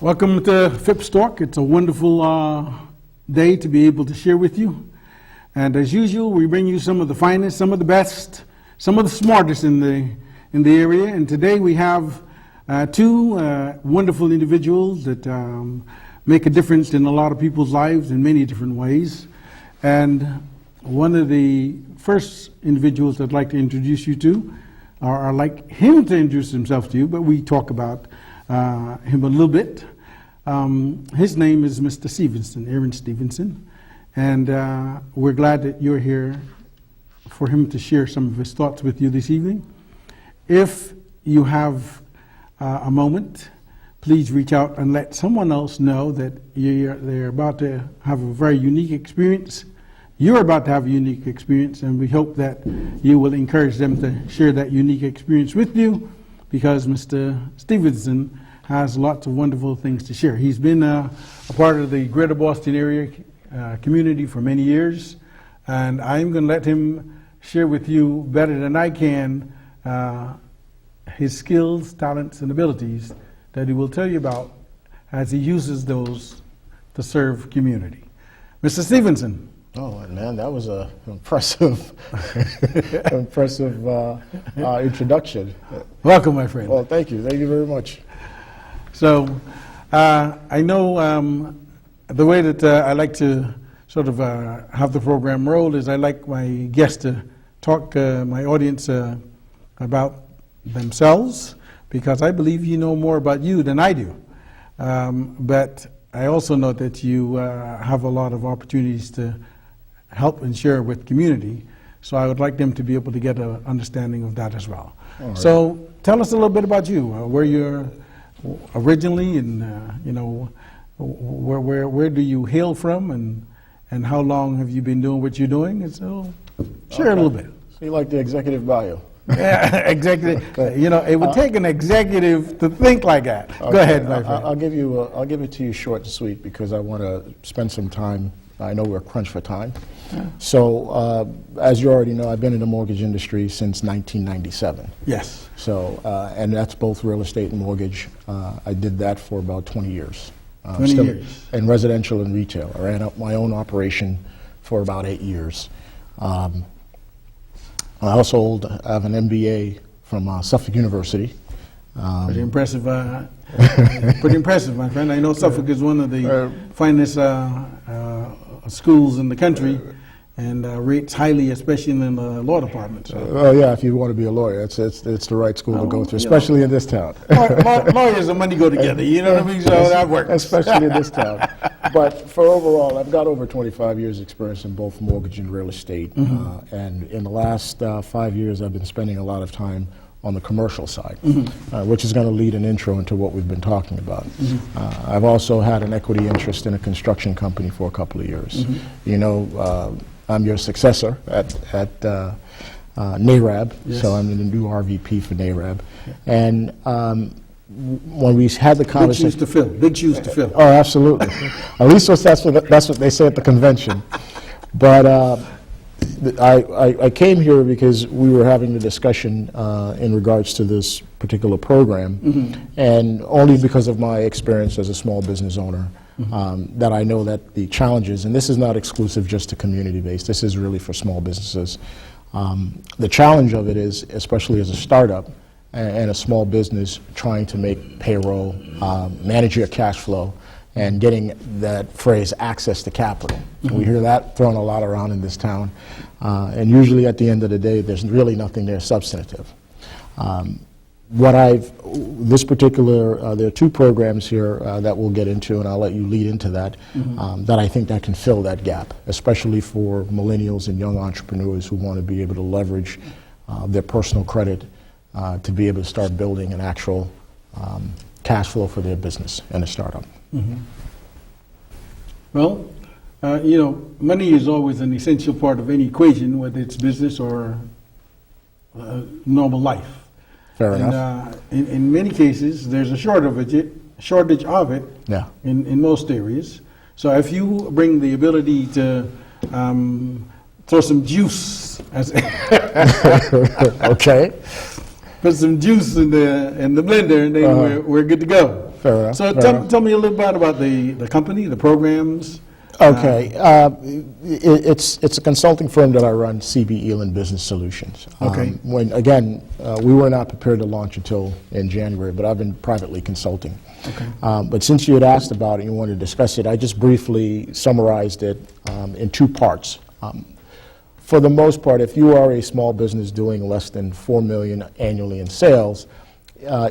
Welcome to Phipps Talk. It's a wonderful day to be able to share with you. And as usual, we bring you some of the finest, some of the best, some of the smartest in the area. And today we have two wonderful individuals that make a difference in a lot of people's lives in many different ways. And one of the first individuals I'd like to introduce you to, or I'd like him to introduce himself to you, but we talk about him a little bit. His name is Mr. Stephenson, Aaron Stephenson, and we're glad that you're here for him to share some of his thoughts with you this evening. If you have a moment, please reach out and let someone else know that they're about to have a very unique experience. You're about to have a unique experience, and we hope that you will encourage them to share that unique experience with you, because Mr. Stephenson has lots of wonderful things to share. He's been a part of the greater Boston area community for many years, and I'm going to let him share with you better than I can his skills, talents, and abilities that he will tell you about as he uses those to serve community. Mr. Stephenson. Oh man, that was an impressive introduction. Welcome, my friend. Well, thank you very much. So, I know the way that I like to sort of have the program roll is I like my guests to talk to my audience about themselves, because I believe you know more about you than I do. But I also know that you have a lot of opportunities to help and share with community, so I would like them to be able to get an understanding of that as well. Right. So tell us a little bit about you, where you're originally, and you know, where do you hail from, and how long have you been doing what you're doing? And so share a little bit. So you like the executive bio? Yeah, executive. You know, it would take an executive to think like that. Okay. Go ahead, my friend. I'll give it to you short and sweet, because I want to spend some time. I know we're crunched for time. Yeah. So, as you already know, I've been in the mortgage industry since 1997. Yes. So, and that's both real estate and mortgage. I did that for about 20 years. 20 years. In residential and retail. I ran up my own operation for about 8 years. I also have an MBA from Suffolk University. Pretty impressive. Pretty impressive, my friend. I know Suffolk is one of the finest schools in the country, and rates highly, especially in the law department. So. Yeah, if you want to be a lawyer, it's the right school to go to, especially in this town. Lawyers and money go together, you know what I mean? So that works. Especially in this town. But for overall, I've got over 25 years experience in both mortgage and real estate. Mm-hmm. And in the last 5 years, I've been spending a lot of time on the commercial side, mm-hmm. Which is going to lead an intro into what we've been talking about. Mm-hmm. I've also had an equity interest in a construction company for a couple of years. Mm-hmm. You know, I'm your successor at NARAB, yes. So I'm the new RVP for NARAB. Yeah. And when we had the conversation... Big shoes to fill. Oh, absolutely. At least that's what they say at the convention. But I came here because we were having a discussion in regards to this particular program, mm-hmm. and only because of my experience as a small business owner, mm-hmm. That I know that the challenges, and this is not exclusive just to community-based, this is really for small businesses. The challenge of it is, especially as a startup and a small business, trying to make payroll, manage your cash flow, and getting that phrase, access to capital. Mm-hmm. We hear that thrown a lot around in this town, and usually at the end of the day, there's really nothing there substantive. This particular, there are two programs here that we'll get into, and I'll let you lead into that, mm-hmm. That I think that can fill that gap, especially for millennials and young entrepreneurs who want to be able to leverage their personal credit to be able to start building an actual cash flow for their business and a startup. Mm-hmm. Well, you know, money is always an essential part of any equation, whether it's business or normal life. Fair enough. In many cases, there's a shortage of it, yeah. in most areas. So if you bring the ability to throw some juice, as okay. put some juice in the blender, and then we're good to go. Fair enough. So fair enough. tell me a little bit about the company, the programs. Okay, it's a consulting firm that I run, CB Eland Business Solutions. Okay. We were not prepared to launch until in January, but I've been privately consulting. Okay. But since you had asked about it and you wanted to discuss it, I just briefly summarized it in two parts. For the most part, if you are a small business doing less than $4 million annually in sales,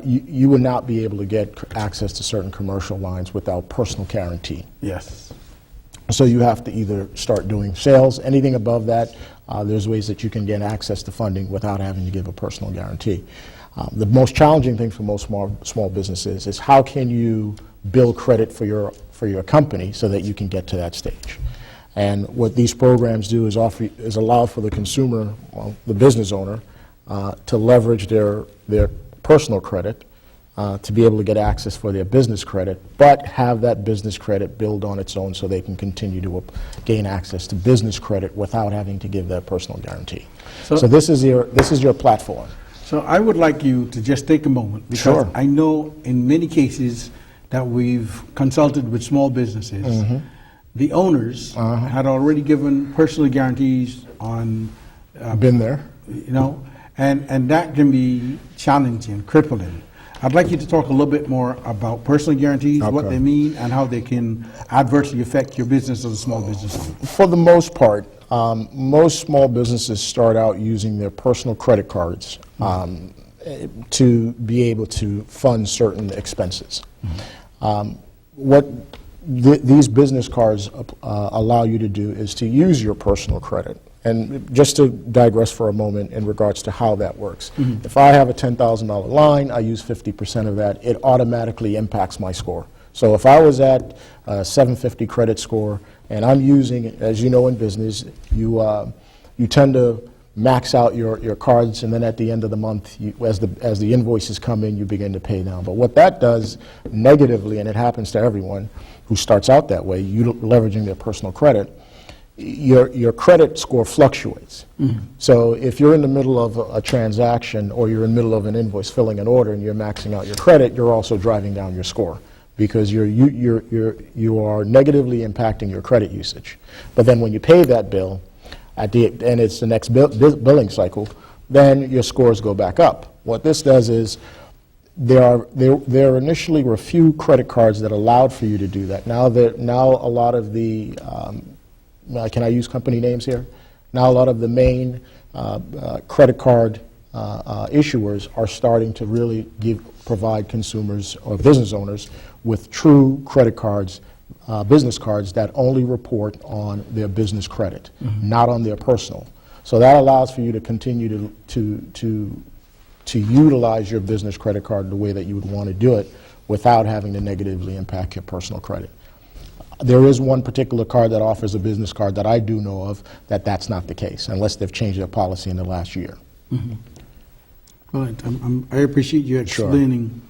you would not be able to get access to certain commercial lines without personal guarantee. Yes. So you have to either start doing sales, anything above that, there's ways that you can get access to funding without having to give a personal guarantee. The most challenging thing for most small businesses is how can you build credit for your company so that you can get to that stage. And what these programs do is allow for the consumer, the business owner, to leverage their personal credit to be able to get access for their business credit, but have that business credit build on its own so they can continue to gain access to business credit without having to give that personal guarantee. So this is your platform. So I would like you to just take a moment, because Sure. I know in many cases that we've consulted with small businesses, the owners had already given personal guarantees on, Been there. and that can be challenging, crippling. I'd like you to talk a little bit more about personal guarantees, what Okay. they mean, and how they can adversely affect your business as a small business owner. For the most part, most small businesses start out using their personal credit cards to be able to fund certain expenses. These business cards allow you to do is to use your personal credit. And just to digress for a moment in regards to how that works. If I have a $10,000 line, I use 50% of that, it automatically impacts my score. So if I was at a 750 credit score and I'm using, as you know in business, you tend to max out your cards, and then at the end of the month, as the invoices come in, you begin to pay down. But what that does negatively, and it happens to everyone who starts out that way, leveraging their personal credit, your credit score fluctuates. So if you're in the middle of a transaction or you're in the middle of an invoice filling an order and you're maxing out your credit, you're also driving down your score because you are negatively impacting your credit usage. But then when you pay that bill, and it's the next billing cycle, then your scores go back up. What this does is there initially were a few credit cards that allowed for you to do that. Now a lot of the can I use company names here? Now a lot of the main credit card issuers are starting to really provide consumers or business owners with true credit cards, business cards that only report on their business credit, not on their personal. So that allows for you to continue to utilize your business credit card the way that you would want to do it without having to negatively impact your personal credit. There is one particular card that offers a business card that I do know of that's not the case, unless they've changed their policy in the last year. Well, I appreciate you explaining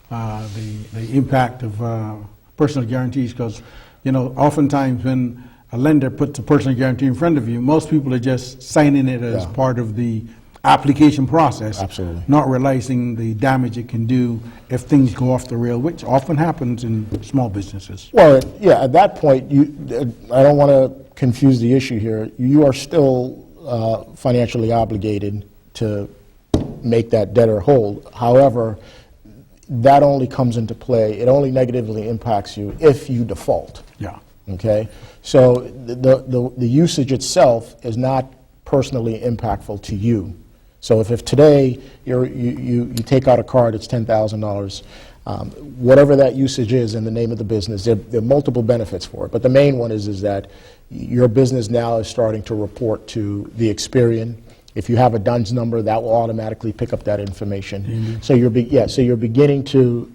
the impact of personal guarantees, because oftentimes when a lender puts a personal guarantee in front of you, most people are just signing it as part of the application process, Absolutely. not realizing the damage it can do if things go off the rail, which often happens in small businesses. Well, yeah, at that point, I don't want to confuse the issue here. You are still financially obligated to make that debtor whole. However, that only comes into play, it only negatively impacts you if you default. Yeah. Okay? So the usage itself is not personally impactful to you. So if today you take out a card, it's $10,000, whatever that usage is in the name of the business, there are multiple benefits for it. But the main one is that your business now is starting to report to the Experian. If you have a DUNS number, that will automatically pick up that information. So you're beginning to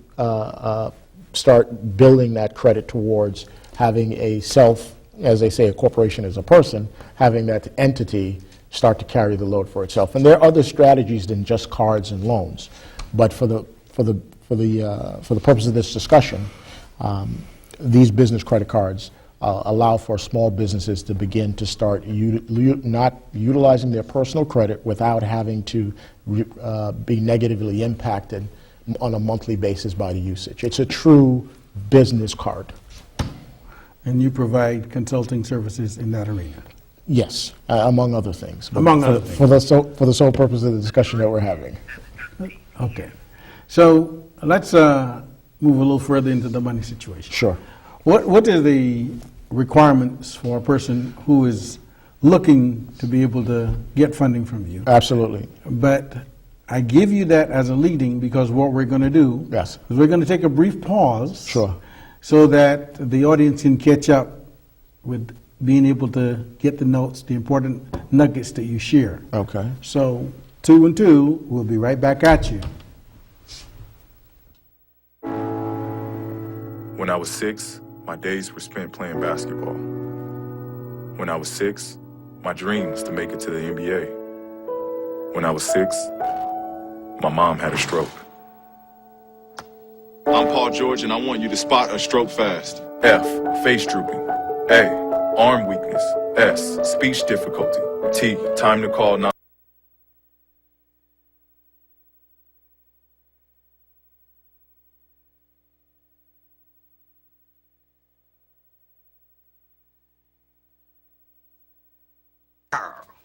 start building that credit towards having as they say, a corporation is a person, having that entity start to carry the load for itself. And there are other strategies than just cards and loans. But for the purpose of this discussion, these business credit cards allow for small businesses to begin to start not utilizing their personal credit without having to be negatively impacted on a monthly basis by the usage. It's a true business card. And you provide consulting services in that arena? Yes, among other things. But Among other things. For the sole purpose of the discussion that we're having. Okay. So let's move a little further into the money situation. Sure. What are the requirements for a person who is looking to be able to get funding from you? Absolutely. But I give you that as a leading because what we're going to do Yes. is we're going to take a brief pause. Sure. So that the audience can catch up with being able to get the notes, the important nuggets that you share. Okay. So 2 and 2, we'll be right back at you. When I was 6, my days were spent playing basketball. When I was 6, my dream was to make it to the NBA. When I was 6, my mom had a stroke. I'm Paul George, and I want you to spot a stroke fast. F, face drooping. A, arm weakness. S, speech difficulty. T, time to call 9.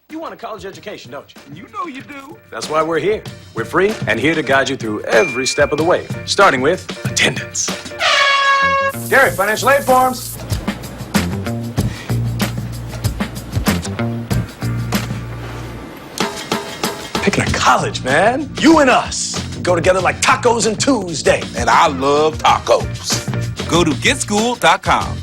You want a college education, don't you? You know you do. That's why we're here. We're free and here to guide you through every step of the way, starting with attendance. Gary, financial aid forms. Picking a college, man. You and us. We go together like tacos and Tuesday. And I love tacos. Go to getschool.com.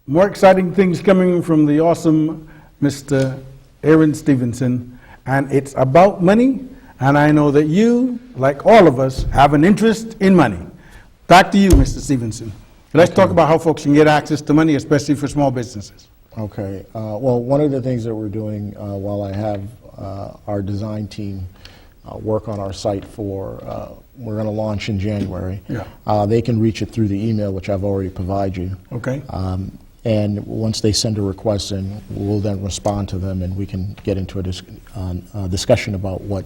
More exciting things coming from the awesome Mr. Aaron Stephenson, and it's about money, and I know that you, like all of us, have an interest in money. Back to you, Mr. Stephenson. Let's talk about how folks can get access to money, especially for small businesses. Okay. Well, one of the things that we're doing while I have our design team work on our site we're going to launch in January. Yeah. They can reach it through the email, which I've already provided you. Okay. And once they send a request in, we'll then respond to them, and we can get into a discussion about what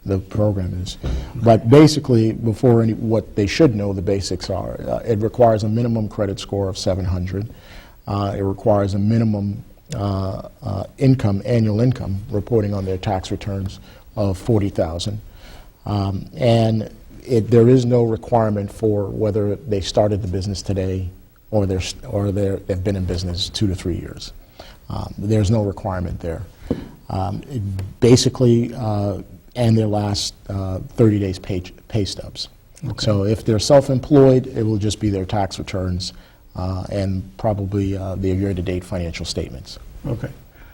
the program is. But basically, what they should know, the basics are, it requires a minimum credit score of 700. It requires a minimum annual income reporting on their tax returns of 40,000. And there is no requirement for whether they started the business today or they've been in business 2 to 3 years. There's no requirement there. Basically, and their last 30 days pay stubs. Okay. So if they're self-employed, it will just be their tax returns and probably their year-to-date financial statements. Okay.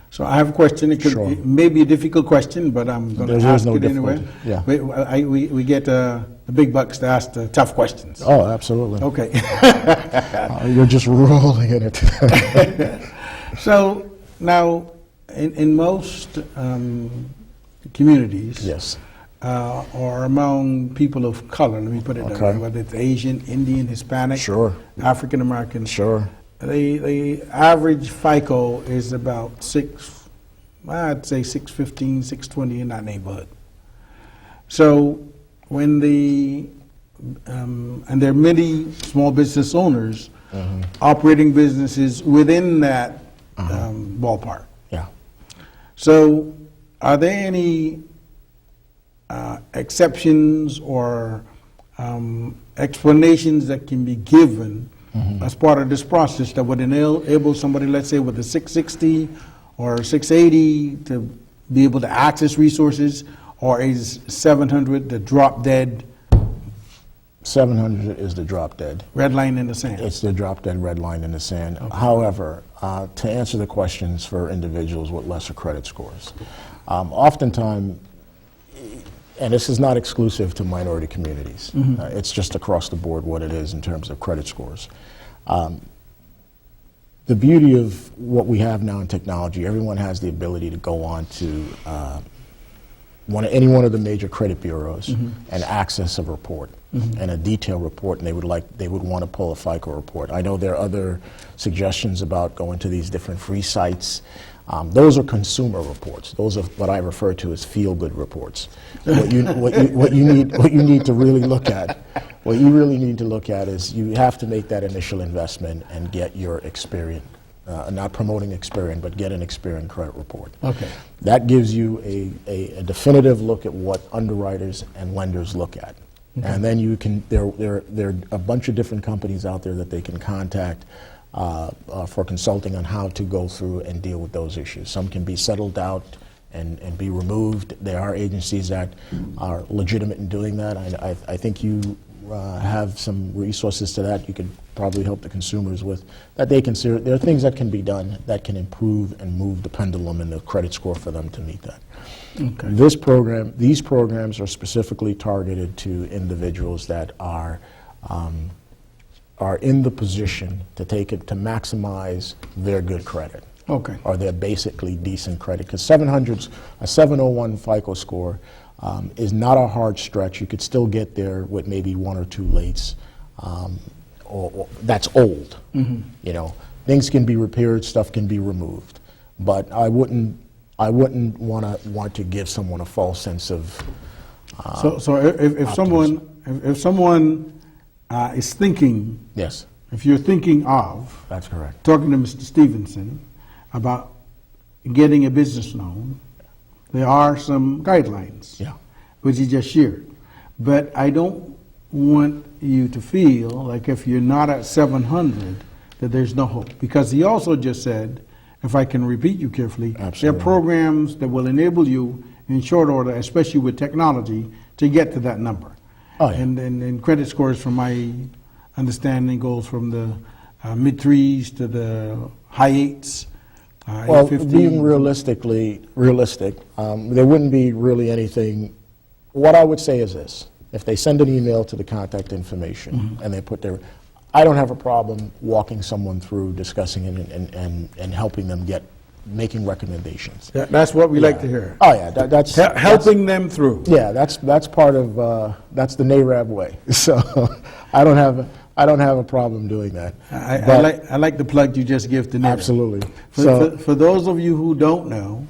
So I have a question. It may be a difficult question, but I'm going to ask it anyway. Yeah. We get the big bucks to ask the tough questions. Oh, absolutely. Okay. You're just rolling in it. So now, in most communities, yes, or among people of color, let me put it that way, whether it's Asian, Indian, Hispanic, sure, African American, sure. The average FICO is about I'd say 615, 620 in that neighborhood. So when and there are many small business owners operating businesses within that ballpark. Yeah. So are there any exceptions or explanations that can be given as part of this process that would enable somebody, let's say with a 660 or 680 to be able to access resources, or is 700 the drop dead? 700 is the drop dead. Red line in the sand. It's the drop dead red line in the sand. Okay. However, to answer the questions for individuals with lesser credit scores, oftentimes, and this is not exclusive to minority communities, it's just across the board what it is in terms of credit scores. The beauty of what we have now in technology, everyone has the ability to go on to any one of the major credit bureaus and access a report and a detailed report, and they would want to pull a FICO report. I know there are other suggestions about going to these different free sites. Those are consumer reports. Those are what I refer to as feel-good reports. What you need to really look at, what you really need to look at is you have to make that initial investment and get your Experian, not promoting Experian, but get an Experian credit report. Okay. That gives you a definitive look at what underwriters and lenders look at. Okay. And then you can, there are a bunch of different companies out there that they can contact for consulting on how to go through and deal with those issues. Some can be settled out and be removed. There are agencies that are legitimate in doing that. I think you have some resources to that you could probably help the consumers with, that they consider. There are things that can be done that can improve and move the pendulum in the credit score for them to meet that. Okay. These programs are specifically targeted to individuals that are in the position to take it to maximize their good credit. Okay. Or their basically decent credit. Because 700's a 701 FICO score is not a hard stretch. You could still get there with maybe one or two lates. Or that's old. You know, things can be repaired, stuff can be removed. But I wouldn't want to give someone a false sense of. So if someone is thinking, yes, if you're thinking of, that's correct, talking to Mr. Stephenson about getting a business loan, there are some guidelines, which he just shared. But I don't want you to feel like if you're not at 700 that there's no hope, because he also just said, if I can repeat you carefully, there are programs that will enable you in short order, especially with technology, to get to that number. Oh, yeah. And credit scores, from my understanding, goes from the mid threes to the high eights. Well, being realistic, there wouldn't be really anything. What I would say is this: if they send an email to the contact information and they put their, I don't have a problem walking someone through, discussing it, and helping them making recommendations. That's what we like to hear. Oh yeah, that's helping them through. Yeah, that's part of that's the NARAB way. So I don't have a problem doing that. I like the plug you just give to NARAB. Absolutely. For those of you who don't know,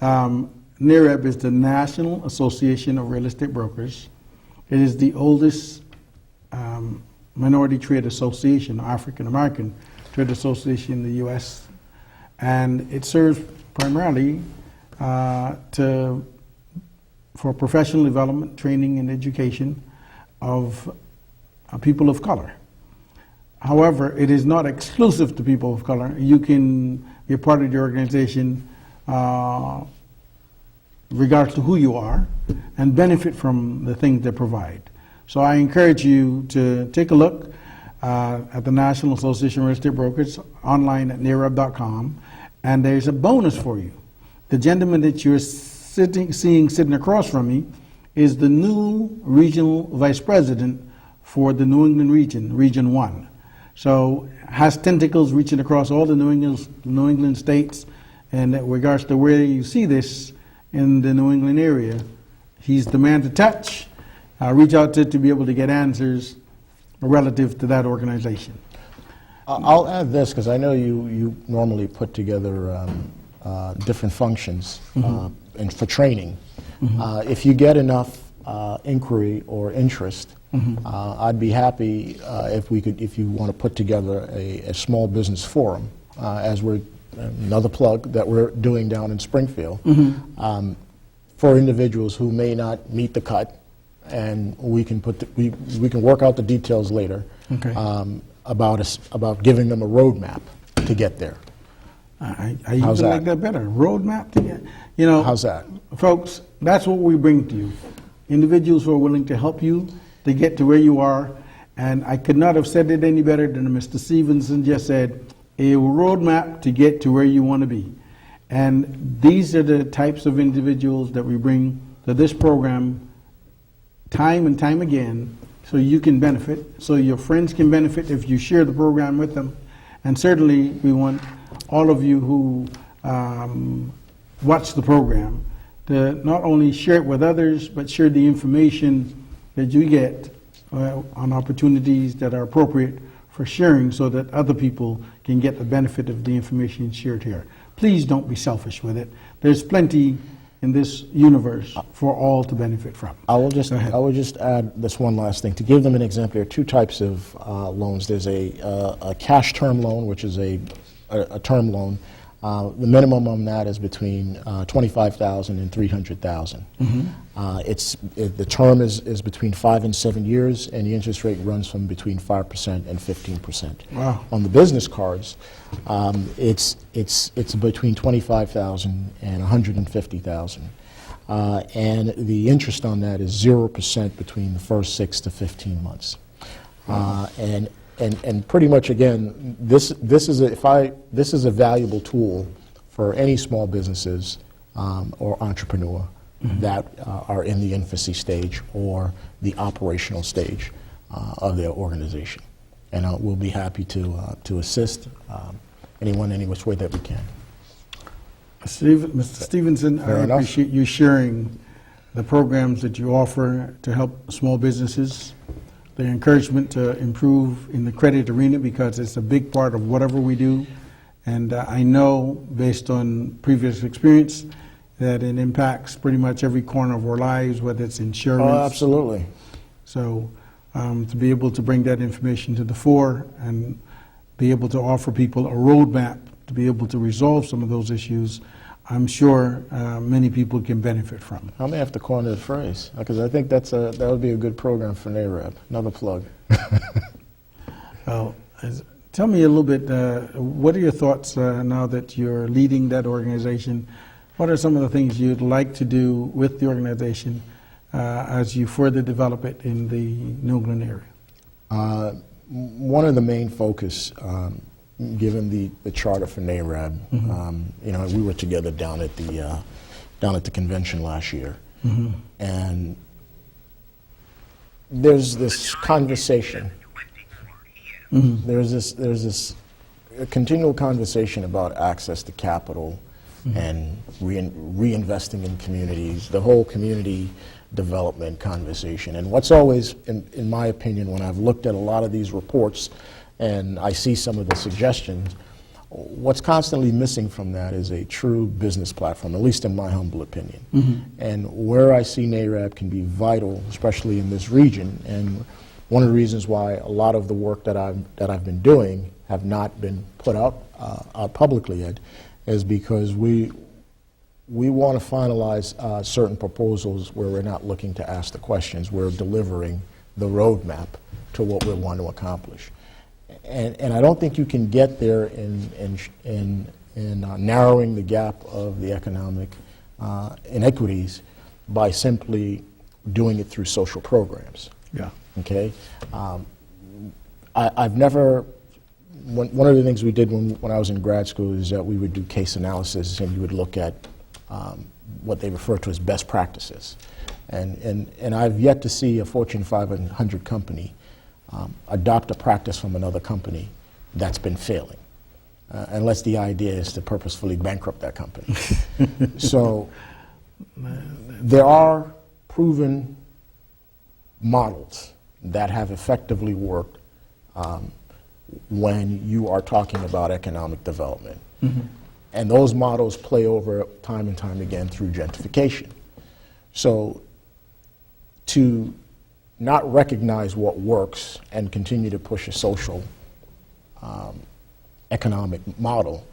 NARAB is the National Association of Real Estate Brokers. It is the oldest minority trade association, African American trade association in the U.S., and it serves primarily for professional development, training, and education of people of color. However, it is not exclusive to people of color. You can be a part of the organization regardless to who you are and benefit from the things they provide. So I encourage you to take a look at the National Association of Real Estate Brokers online at narab.com, and there's a bonus for you. The gentleman that you're seeing sitting across from me is the new regional vice president for the New England region, Region 1. So has tentacles reaching across all the New England states, and in regards to where you see this in the New England area, he's the man to touch. Reach out to be able to get answers relative to that organization. I'll add this, because I know you normally put together different functions and for training. If you get enough inquiry or interest, I'd be happy if you want to put together a small business forum, as we're another plug that we're doing down in Springfield, for individuals who may not meet the cut, and we can we can work out the details later. Okay. About giving them a roadmap to get there. I even like that better. Roadmap to get. You know. How's that, folks? That's what we bring to you. Individuals who are willing to help you to get to where you are, and I could not have said it any better than Mr. Stephenson just said. A roadmap to get to where you want to be. And these are the types of individuals that we bring to this program time and time again, so you can benefit, so your friends can benefit if you share the program with them. And certainly we want all of you who watch the program to not only share it with others, but share the information that you get on opportunities that are appropriate for sharing so that other people can get the benefit of the information shared here. Please don't be selfish with it. There's plenty in this universe for all to benefit from. I will just add this one last thing. To give them an example, there are two types of loans. There's a cash term loan, which is a term loan. The minimum on that is between $25,000 and $300,000. The term is between 5 and 7 years, and the interest rate runs from between 5% and 15%. Wow. On the business cards, it's between $25,000 and $150,000. And the interest on that is 0% between the first 6 to 15 months. And pretty much, again, this is a valuable tool for any small businesses or entrepreneur that are in the infancy stage or the operational stage of their organization. And we'll be happy to assist anyone any which way that we can. Mr. Stephenson, I enough. appreciate you sharing the programs that you offer to help small businesses, the encouragement to improve in the credit arena, because it's a big part of whatever we do. And I know, based on previous experience, that it impacts pretty much every corner of our lives, whether it's insurance. Oh, absolutely. So to be able to bring that information to the fore and be able to offer people a roadmap to be able to resolve some of those issues, I'm sure many people can benefit from. I may have to coin that phrase, because I think that would be a good program for NAREB. Another plug. Well, tell me a little bit, what are your thoughts now that you're leading that organization? What are some of the things you'd like to do with the organization as you further develop it in the New England area? One of the main focus, given the charter for NAREB, we were together down at the convention last year, and there's this conversation. There's this continual conversation about access to capital and reinvesting in communities, the whole community development conversation. And what's always, in my opinion, when I've looked at a lot of these reports and I see some of the suggestions, what's constantly missing from that is a true business platform, at least in my humble opinion. And where I see NAREB can be vital, especially in this region, and one of the reasons why a lot of the work that I've been doing have not been put out publicly yet, is because we want to finalize certain proposals where we're not looking to ask the questions, we're delivering the roadmap to what we want to accomplish. And I don't think you can get there in narrowing the gap of the economic inequities by simply doing it through social programs. Yeah. Okay? I've never, one of the things we did when I was in grad school is that we would do case analysis, and you would look at what they refer to as best practices. And I've yet to see a Fortune 500 company adopt a practice from another company that's been failing, unless the idea is to purposefully bankrupt that company. So there are proven models that have effectively worked when you are talking about economic development. And those models play over time and time again through gentrification. So to not recognize what works and continue to push a social economic model,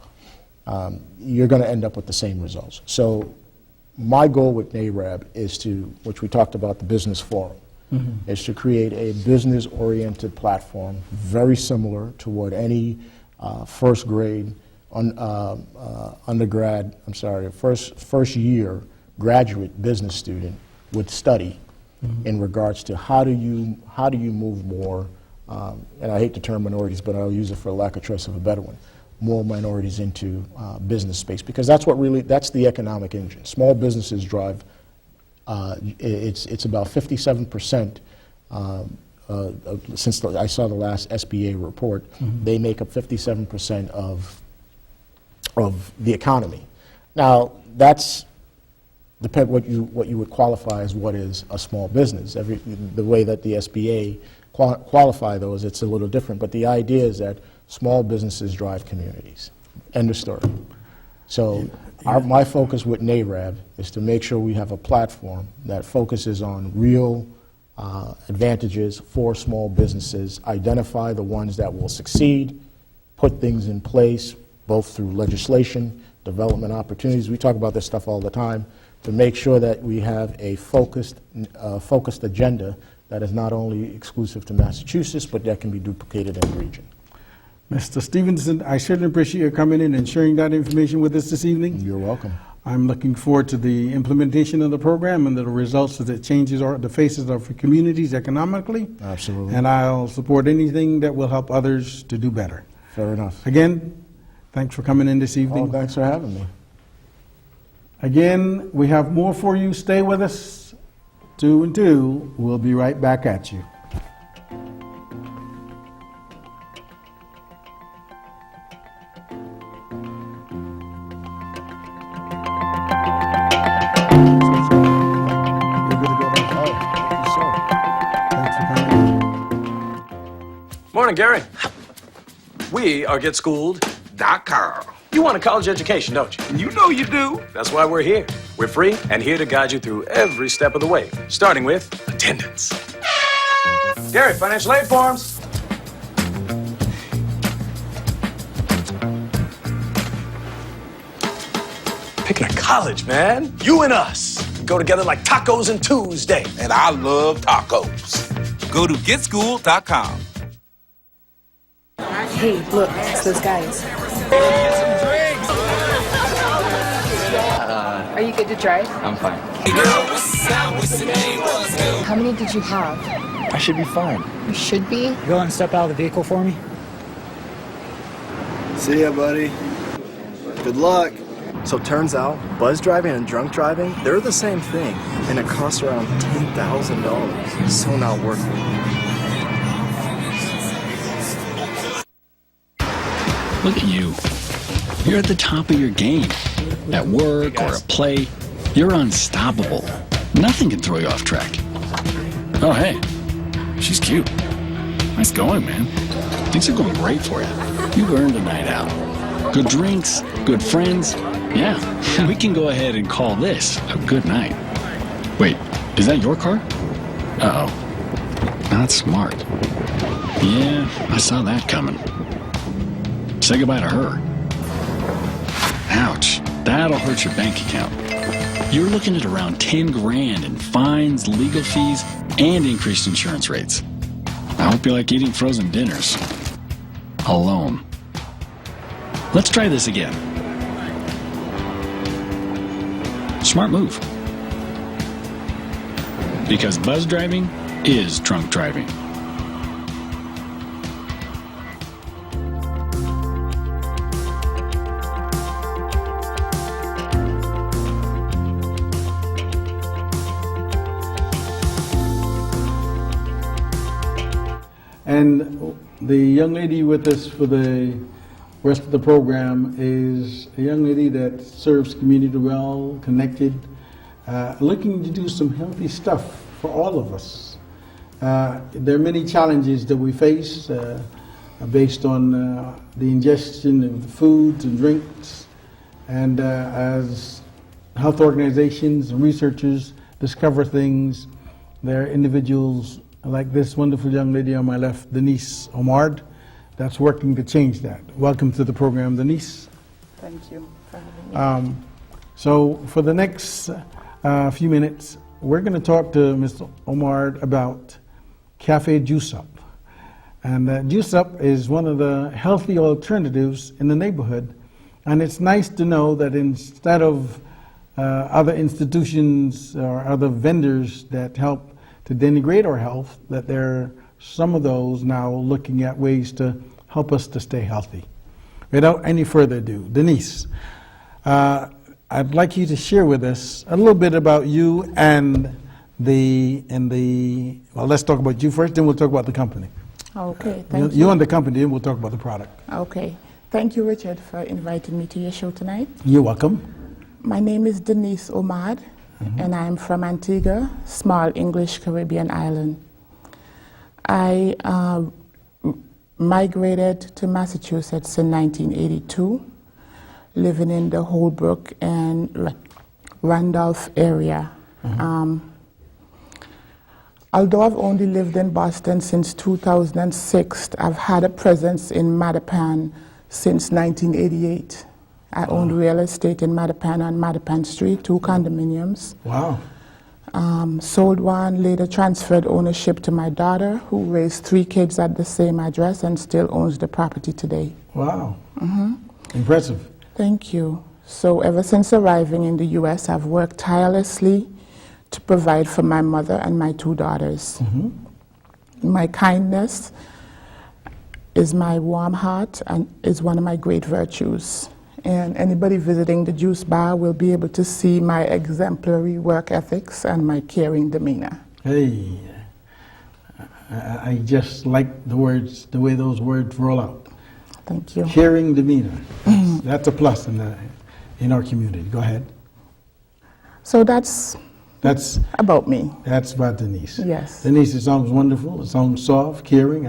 you're going to end up with the same results. So my goal with NAREB is to, which we talked about, the business forum, is to create a business-oriented platform very similar to what any first year graduate business student would study in regards to how do you move more, and I hate the term minorities, but I'll use it for lack of choice of a better one, more minorities into business space, because that's the economic engine. Small businesses drive, it's about 57%, since I saw the last SBA report, they make up 57% of the economy. Now, that's depend what you would qualify as what is a small business. The way that the SBA qualify those, it's a little different. But the idea is that small businesses drive communities. End of story. So my focus with NARAB is to make sure we have a platform that focuses on real advantages for small businesses, identify the ones that will succeed, put things in place, both through legislation, development opportunities. We talk about this stuff all the time, to make sure that we have a focused agenda that is not only exclusive to Massachusetts, but that can be duplicated in the region. Mr. Stephenson, I certainly appreciate your coming in and sharing that information with us this evening. You're welcome. I'm looking forward to the implementation of the program and the results as it changes the faces of communities economically. Absolutely. And I'll support anything that will help others to do better. Fair enough. Again, thanks for coming in this Oh, evening. thanks for having me. Again, we have more for you. Stay with us. 2 and 2. We'll be right back at you. Morning, Gary. We are GetSchooled.com. You want a college education, don't you? You know you do. That's why we're here. We're free and here to guide you through every step of the way, starting with attendance. Gary, financial aid forms. Picking a college, man. You and us. Go together like tacos and Tuesday. And I love tacos. Go to GetSchool.com. Hey, look, it's those guys. Are you good to drive? I'm fine. How many did you have? I should be fine. You should be. Go and step out of the vehicle for me. See ya, buddy. Good luck. So turns out, buzz driving and drunk driving, they're the same thing, and it costs around $10,000. So not worth it. Look at you. You're at the top of your game. At work or at play, you're unstoppable. Nothing can throw you off track. Oh, hey. She's cute. Nice going, man. Things are going great for you. You've earned a night out. Good drinks, good friends. Yeah, we can go ahead and call this a good night. Wait, is that your car? Uh-oh. Not smart. Yeah, I saw that coming. Say goodbye to her. Ouch, that'll hurt your bank account. You're looking at around 10 grand in fines, legal fees, and increased insurance rates. I hope you like eating frozen dinners. Alone. Let's try this again. Smart move. Because buzz driving is drunk driving. And the young lady with us for the rest of the program is a young lady that serves community well, connected, looking to do some healthy stuff for all of us. There are many challenges that we face based on the ingestion of the foods and drinks, and as health organizations and researchers discover things, there are individuals like this wonderful young lady on my left, Denise Omard, that's working to change that. Welcome to the program, Denise. Thank you for having me. So for the next few minutes, we're going to talk to Mr. Omard about Cafe Juice Up. And Juice Up is one of the healthy alternatives in the neighborhood. And it's nice to know that instead of other institutions or other vendors that help to denigrate our health, that there are some of those now looking at ways to help us to stay healthy. Without any further ado, Denise, I'd like you to share with us a little bit about you and well, let's talk about you first, then we'll talk about the company. Okay, thank you. You and the company, then we'll talk about the product. Okay, thank you, Richard, for inviting me to your show tonight. You're welcome. My name is Denise Omad, and I'm from Antigua, small English Caribbean island. I migrated to Massachusetts in 1982, living in the Holbrook and Randolph area. Although I've only lived in Boston since 2006, I've had a presence in Mattapan since 1988. I owned real estate in Mattapan on Mattapan Street, 2 condominiums. Wow. Sold one, later transferred ownership to my daughter, who raised 3 kids at the same address and still owns the property today. Wow. Impressive. Thank you. So ever since arriving in the U.S., I've worked tirelessly to provide for my mother and my 2 daughters. My kindness is my warm heart and is one of my great virtues. And anybody visiting the juice bar will be able to see my exemplary work ethics and my caring demeanor. Hey, I just like the words, the way those words roll out. Thank you. Caring demeanor. That's a plus in our community. Go ahead. So that's about me. That's about Denise. Yes. Denise, it sounds wonderful. It sounds soft, caring.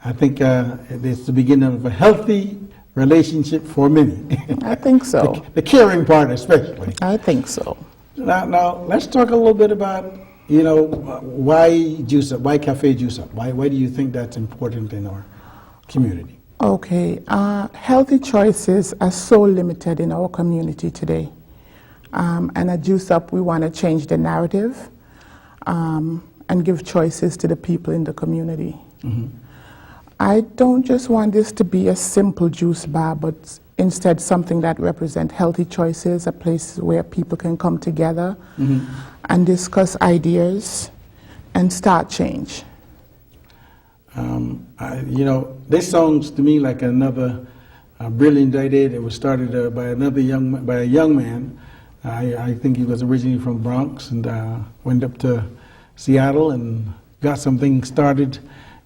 I think it's the beginning of a healthy relationship for many. I think so. The caring part especially. I think so. Now let's talk a little bit about, why Juice Up, why Cafe Juice Up? Why do you think that's important in our community? Okay, healthy choices are so limited in our community today. And at Juice Up, we want to change the narrative and give choices to the people in the community. I don't just want this to be a simple juice bar, but instead something that represents healthy choices, a place where people can come together and discuss ideas and start change. This sounds to me like another brilliant idea that was started by a young man. I think he was originally from Bronx and went up to Seattle and got something started.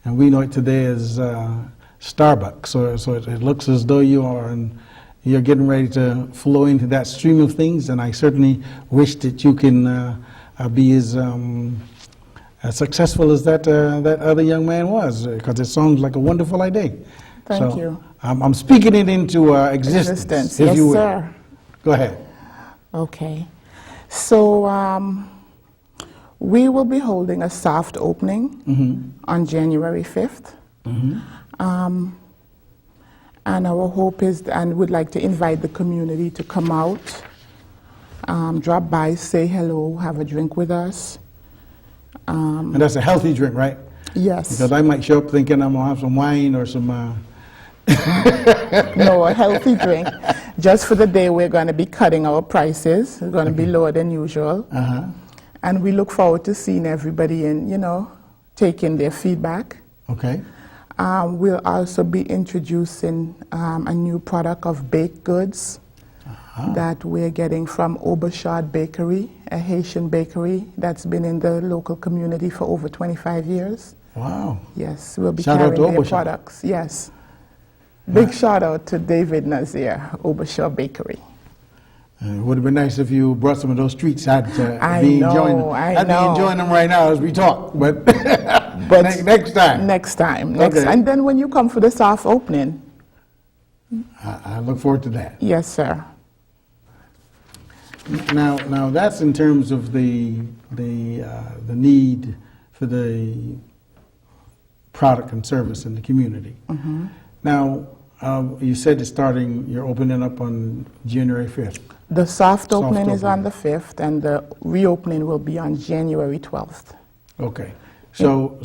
And we know it today as Starbucks. So it looks as though you're getting ready to flow into that stream of things. And I certainly wish that you can be as successful as that other young man was, because it sounds like a wonderful idea. Thank you. I'm speaking it into existence, if yes, you will. Sir. Go ahead. Okay. So we will be holding a soft opening on January 5th. And our hope is, and we'd like to invite the community to come out, drop by, say hello, have a drink with us. And that's a healthy drink, right? Yes. Because I might show up thinking I'm going to have some wine or some... No, a healthy drink. Just for the day, we're going to be cutting our prices. It's going to be lower than usual. And we look forward to seeing everybody and, taking their feedback. Okay. We'll also be introducing a new product of baked goods that we're getting from Obershad Bakery, a Haitian bakery that's been in the local community for over 25 years. Wow. Yes, we'll be Shout out carrying to their Obershad. products. Yes. Big shout out to David Nazir, Obershad Bakery. It would have been nice if you brought some of those treats. I'd be enjoying them right now as we talk. But, next time. Next time. Okay. And then when you come for the soft opening. I look forward to that. Yes, sir. Now that's in terms of the need for the product and service in the community. Now, you said you're opening up on January 5th. The soft opening is on opening. the 5th, and the reopening will be on January 12th. Okay. So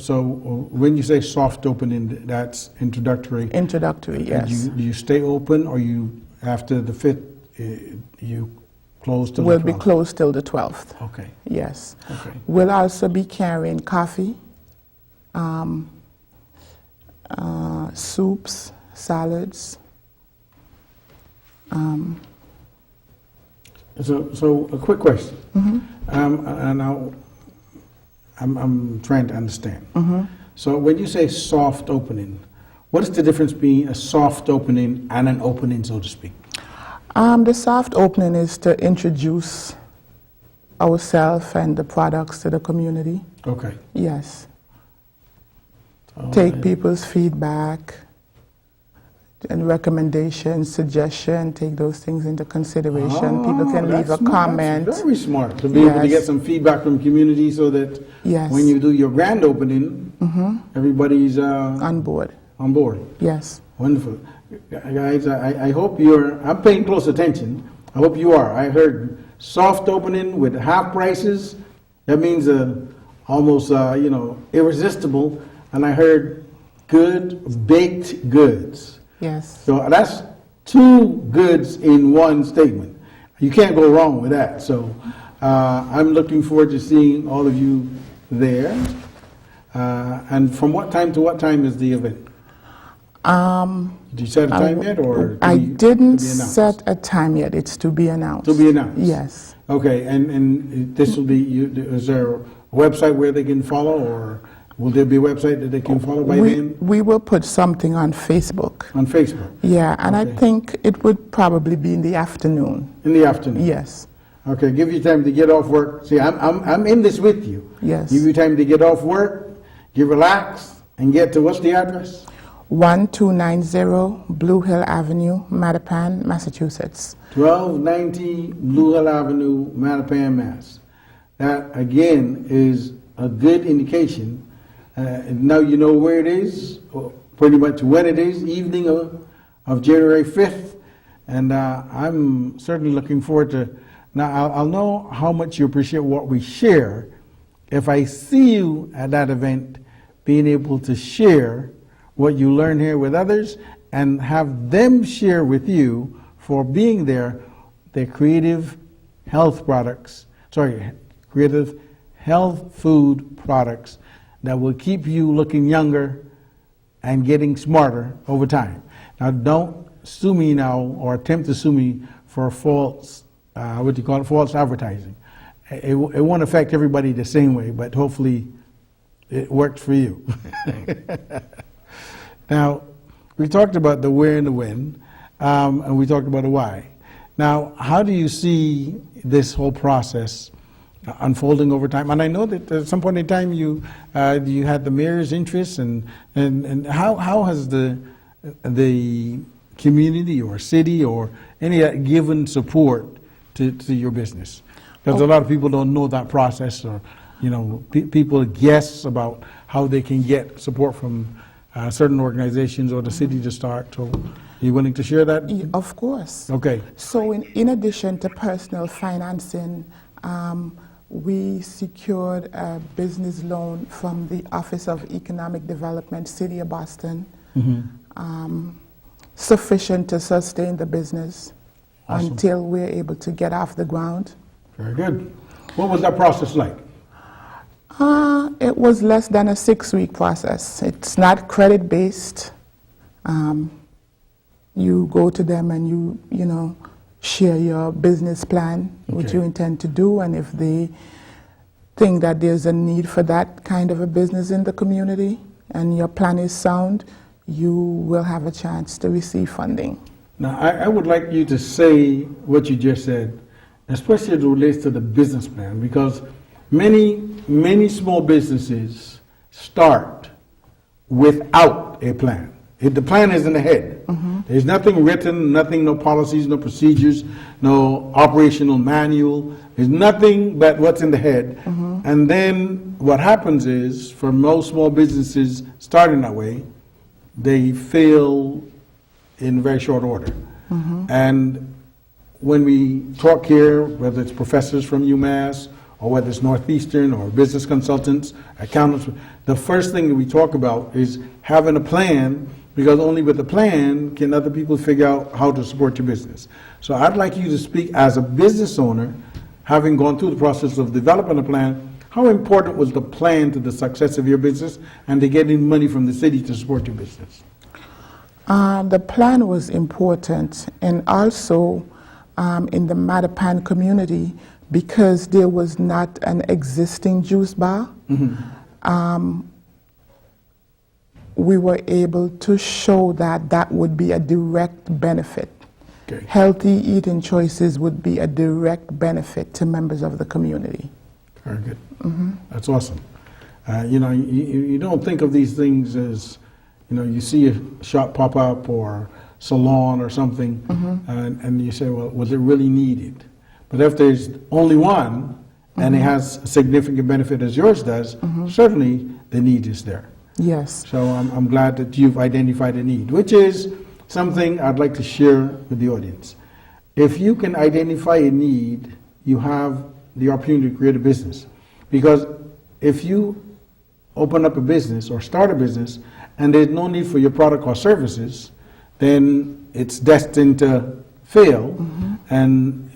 when you say soft opening, that's introductory? Introductory, yes. Do you stay open, or after the 5th, you close till the 12th? We'll be closed till the 12th. Okay. Yes. Okay. We'll also be carrying coffee, soups, salads. So a quick question. And I'm trying to understand. So when you say soft opening, what is the difference between a soft opening and an opening, so to speak? The soft opening is to introduce ourselves and the products to the community. Okay. Yes. All Take right. people's feedback and recommendations, suggestion, take those things into consideration. People can leave That's a smart. comment. That's very smart to be able to Yes. get some feedback from community so that Yes. when you do your grand opening, everybody's On board. on board. Yes. Wonderful. Guys, I hope I'm paying close attention. I hope you are. I heard soft opening with half prices. That means almost, irresistible. And I heard good baked goods. Yes. So that's two goods in one statement. You can't go wrong with that. So I'm looking forward to seeing all of you there. And from what time to what time is the event? Did you set a time yet, or I didn't to be announced? set a time yet. It's to be announced. To be announced. Yes. Okay, and this will be. Is there a website where they can follow, or will there be a website that they can follow by then? We will put something on Facebook. On Facebook. Yeah, and I Okay. think it would probably be in the afternoon. In the afternoon. Yes. Okay, give you time to get off work. See, I'm in this with you. Yes. Give you time to get off work, you relax, and get to what's the address? 1290 Blue Hill Avenue, Mattapan, Massachusetts. 1290 Blue Hill Avenue, Mattapan, Mass. That, again, is a good indication. Now you know where it is, or pretty much when it is, evening of January 5th. And I'm certainly looking forward to, now I'll know how much you appreciate what we share if I see you at that event being able to share what you learn here with others and have them share with you for being there their creative health food products that will keep you looking younger and getting smarter over time. Now, don't sue me now or attempt to sue me for false, false advertising. It won't affect everybody the same way, but hopefully it works for you. Now, we talked about the where and the when, and we talked about the why. Now, how do you see this whole process unfolding over time? And I know that at some point in time you had the mayor's interest, and how has the community or city or any given support to your business? Because a lot of people don't know that process, or people guess about how they can get support from certain organizations or the city to start. So, are you willing to share that? Of course. Okay. So in addition to personal financing, we secured a business loan from the Office of Economic Development, City of Boston, sufficient to sustain the business until we're able to get off the ground. Very good. What was that process like? It was less than a 6-week process. It's not credit-based. You go to them and you share your business plan, what you intend to do, and if they think that there's a need for that kind of a business in the community and your plan is sound, you will have a chance to receive funding. Now, I would like you to say what you just said, especially as it relates to the business plan, because many small businesses start without a plan. The plan is in the head. There's nothing written, no policies, no procedures, no operational manual. There's nothing but what's in the head. And then what happens is, for most small businesses starting that way, they fail in very short order. And when we talk here, whether it's professors from UMass, or whether it's Northeastern, or business consultants, accountants, the first thing that we talk about is having a plan, because only with a plan can other people figure out how to support your business. So I'd like you to speak as a business owner, having gone through the process of developing a plan. How important was the plan to the success of your business and to getting money from the city to support your business? The plan was important, and also in the Mattapan community, because there was not an existing juice bar, we were able to show that that would be a direct benefit Okay. Healthy eating choices would be a direct benefit to members of the community. Very good. That's awesome. You don't think of these things as, you see a shop pop up or salon or something, and you say, well, was it really needed? But if there's only one, and it has a significant benefit as yours does, certainly the need is there. Yes. So I'm glad that you've identified a need, which is something I'd like to share with the audience. If you can identify a need, you have the opportunity to create a business. Because if you open up a business or start a business and there's no need for your product or services, then it's destined to fail. And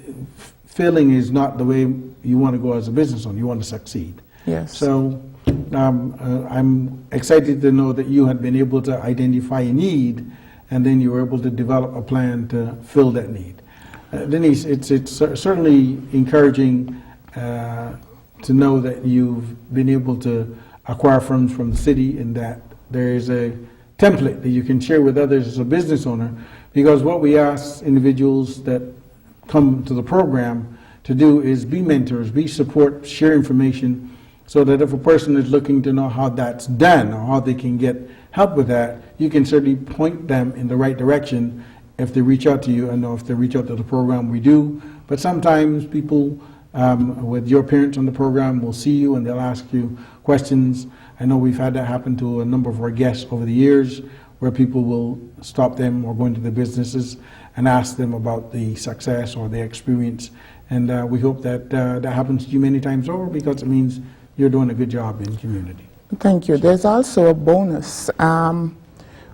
failing is not the way you want to go as a business owner. You want to succeed. Yes. So I'm excited to know that you had been able to identify a need, and then you were able to develop a plan to fill that need. Denise, it's certainly encouraging to know that you've been able to acquire funds from the city, and that there is a template that you can share with others as a business owner, because what we ask individuals that come to the program to do is be mentors, be support, share information, so that if a person is looking to know how that's done or how they can get help with that, you can certainly point them in the right direction if they reach out to you. I know if they reach out to the program, we do, but sometimes people with your parents on the program will see you and they'll ask you questions. I know we've had that happen to a number of our guests over the years, where people will stop them or go into their businesses and ask them about the success or their experience. And we hope that that happens to you many times over, because it means you're doing a good job in community. Thank you. There's also a bonus.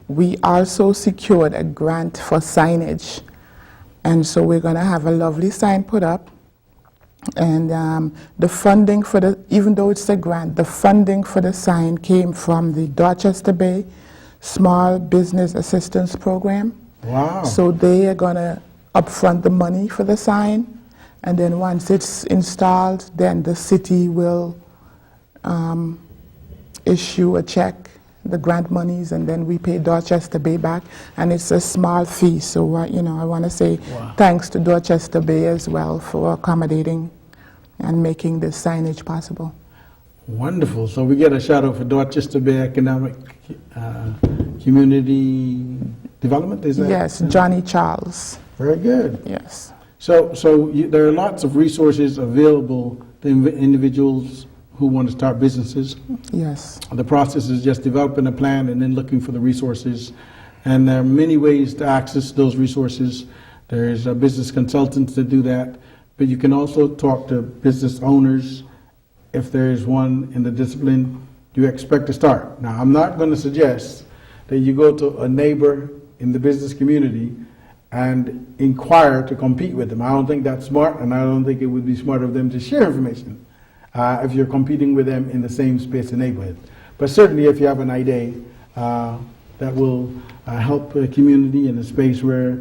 We also secured a grant for signage. And so we're going to have a lovely sign put up. And the funding for the, even though it's a grant, the funding for the sign came from the Dorchester Bay Small Business Assistance Program. Wow. So they are going to upfront the money for the sign, and then once it's installed, then the city will issue a check, the grant monies, and then we pay Dorchester Bay back, and it's a small fee. So I want to say thanks to Dorchester Bay as well for accommodating and making this signage possible. Wonderful. So we get a shout out for Dorchester Bay Economic Community Development, is that? Yes, Johnny Charles. Very good. Yes. So there are lots of resources available to individuals who want to start businesses. Yes. The process is just developing a plan and then looking for the resources. And there are many ways to access those resources. There's business consultants that do that, but you can also talk to business owners if there is one in the discipline you expect to start. Now, I'm not going to suggest that you go to a neighbor in the business community and inquire to compete with them. I don't think that's smart, and I don't think it would be smart of them to share information if you're competing with them in the same space and neighborhood. But certainly if you have an idea that will help a community in a space where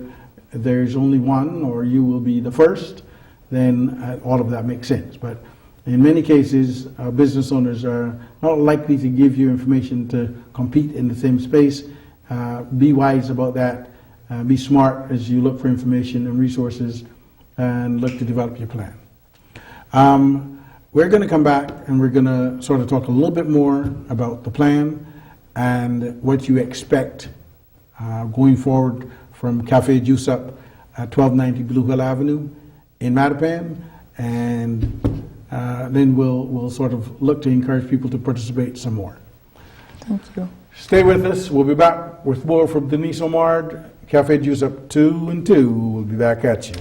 there's only one, or you will be the first, then all of that makes sense. But in many cases, business owners are not likely to give you information to compete in the same space. Be wise about that. Be smart as you look for information and resources and look to develop your plan. We're going to come back and we're going to sort of talk a little bit more about the plan and what you expect going forward from Cafe Juice Up at 1290 Blue Hill Avenue in Mattapan, and then we'll sort of look to encourage people to participate some more. Thank you. Stay with us. We'll be back with more from Denise Omard. Cafe Juice Up 2 and 2. We'll be back at you.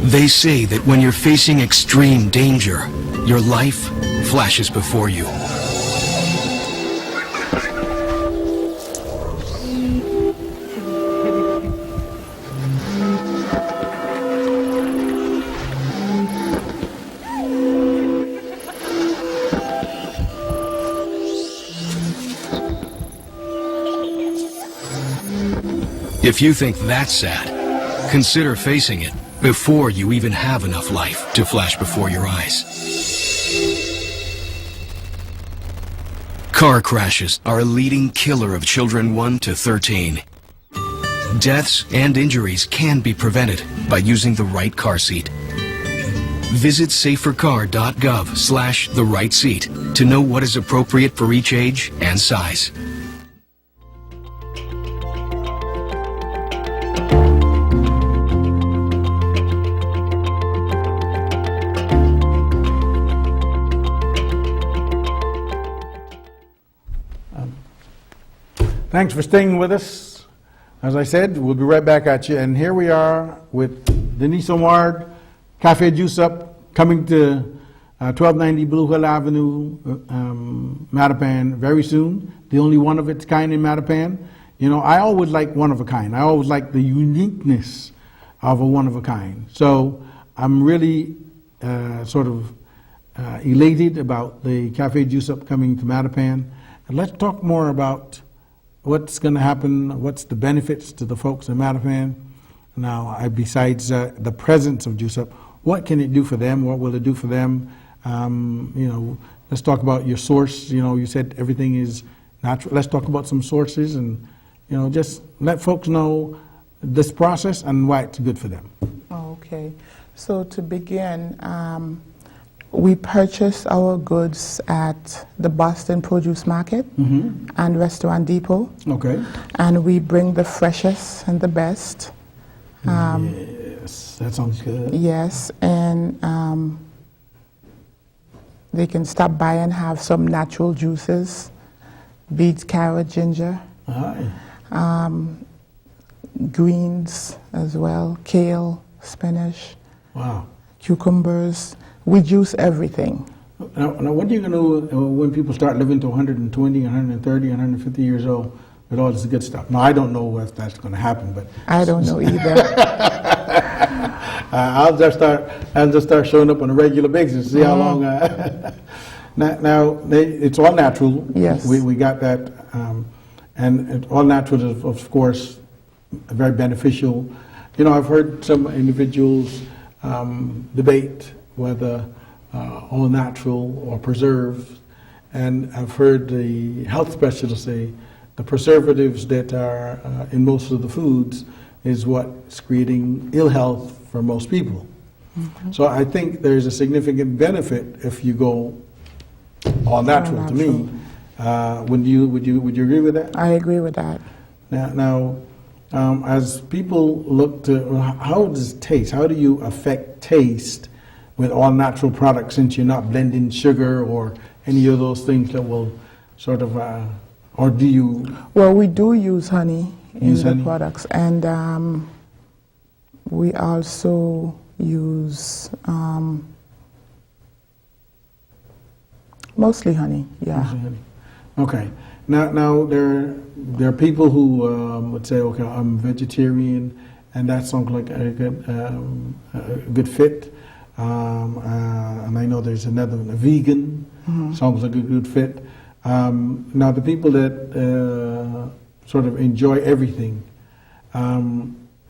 They say that when you're facing extreme danger, your life flashes before you. If you think that's sad, consider facing it before you even have enough life to flash before your eyes. Car crashes are a leading killer of children 1 to 13. Deaths and injuries can be prevented by using the right car seat. Visit safercar.gov/the right seat to know what is appropriate for each age and size. Thanks for staying with us. As I said, we'll be right back at you. And here we are with Denise Omard, Cafe Juice Up, coming to 1290 Blue Hill Avenue, Mattapan, very soon. The only one of its kind in Mattapan. You know, I always like one of a kind. I always like the uniqueness of a one of a kind. So I'm really elated about the Cafe Juice Up coming to Mattapan. And let's talk more about what's going to happen, what's the benefits to the folks in Mattapan. Now, besides the presence of Juice Up, what can it do for them? What will it do for them? You know, let's talk about your source. You know, you said everything is natural. Let's talk about some sources and, you know, just let folks know this process and why it's good for them. Okay. So to begin, we purchase our goods at the Boston Produce Market and Restaurant Depot. Okay. And we bring the freshest and the best. Yes, that sounds good. Yes, and they can stop by and have some natural juices, beets, carrot, ginger, greens as well, kale, spinach, cucumbers. We juice everything. Now, what are you going to do when people start living to 120, 130, 150 years old with all this good stuff? Now, I don't know if that's going to happen, but I don't know either. I'll just start showing up on a regular basis. See how long. Now, it's all natural. Yes, we got that, and all natural is, of course, very beneficial. You know, I've heard some individuals debate whether all natural or preserved, and I've heard the health specialists say the preservatives that are in most of the foods is what's creating ill health for most people. So I think there's a significant benefit if you go all natural. To me. Would you agree with that? I agree with that. Now, as people look to, how does taste? How do you affect taste with all natural products, since you're not blending sugar or any of those things that will sort of, or do you? Well, we do use honey in the products, and we also use mostly honey. Yeah. Mostly honey. Okay. Now there are people who would say, okay, I'm vegetarian, and that sounds like a good fit. And I know there's another one, a vegan, sounds like a good fit. Now the people that sort of enjoy everything,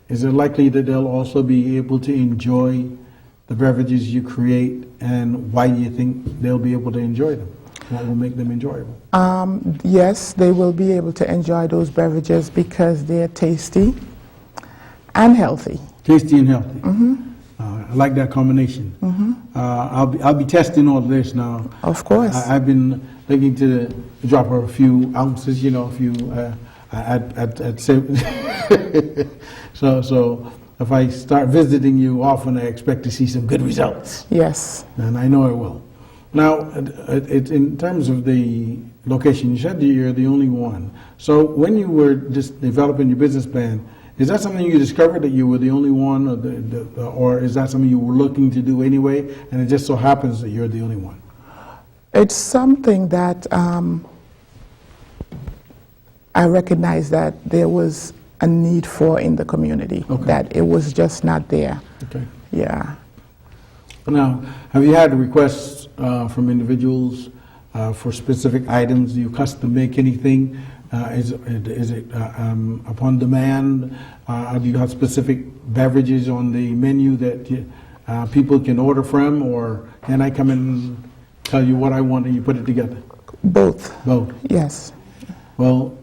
is it likely that they'll also be able to enjoy the beverages you create, and why do you think they'll be able to enjoy them? What will make them enjoyable? Yes, they will be able to enjoy those beverages because they're tasty and healthy. Tasty and healthy. I like that combination. I'll be testing all this now. Of course. I've been looking to drop a few ounces, you know, a few. I'd say. So if I start visiting you often, I expect to see some good results. Yes. And I know I will. Now, in terms of the location, you said that you're the only one. So when you were just developing your business plan, is that something you discovered that you were the only one, or is that something you were looking to do anyway, and it just so happens that you're the only one? It's something that I recognize that there was a need for in the community, that it was just not there. Okay. Yeah. Now, have you had requests from individuals for specific items? Do you custom make anything? Is it upon demand? Do you have specific beverages on the menu that people can order from, or can I come and tell you what I want and you put it together? Both. Both. Yes. Well,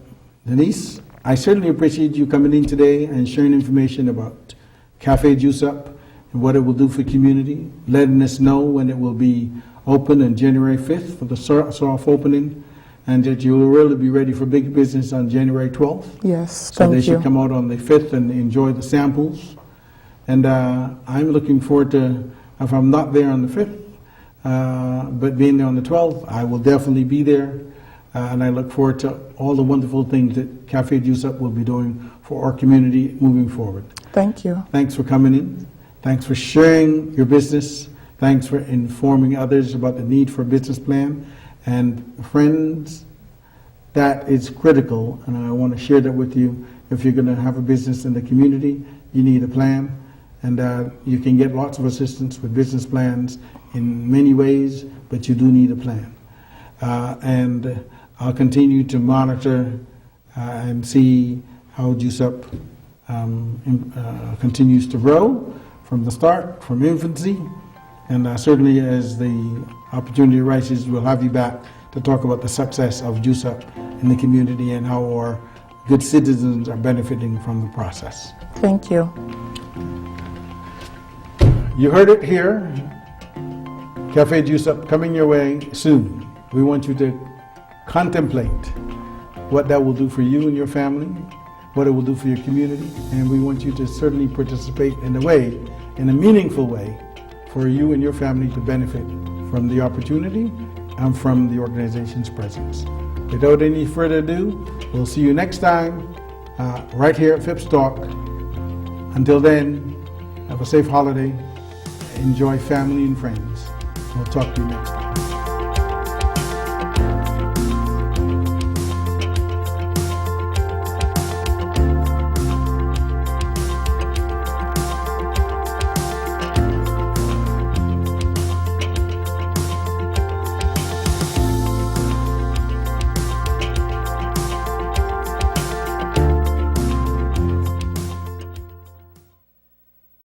Denise, I certainly appreciate you coming in today and sharing information about Cafe Juice Up and what it will do for the community, letting us know when it will be open on January 5th for the soft opening, and that you will really be ready for big business on January 12th. Yes, so thank they you. should come out on the 5th and enjoy the samples. And I'm looking forward to, if I'm not there on the 5th, but being there on the 12th, I will definitely be there. And I look forward to all the wonderful things that Cafe Juice Up will be doing for our community moving forward. Thank you. Thanks for coming in. Thanks for sharing your business. Thanks for informing others about the need for a business plan. And friends, that is critical, and I want to share that with you. If you're going to have a business in the community, you need a plan, and you can get lots of assistance with business plans in many ways, but you do need a plan. And I'll continue to monitor and see how Juice Up continues to grow from the start, from infancy, and certainly as the opportunity arises, we'll have you back to talk about the success of Juice Up in the community and how our good citizens are benefiting from the process. Thank you. You heard it here. Cafe Juice Up coming your way soon. We want you to contemplate what that will do for you and your family, what it will do for your community, and we want you to certainly participate in a meaningful way, for you and your family to benefit from the opportunity and from the organization's presence. Without any further ado, we'll see you next time right here at Phipps Talk. Until then, have a safe holiday. Enjoy family and friends. We'll talk to you next time.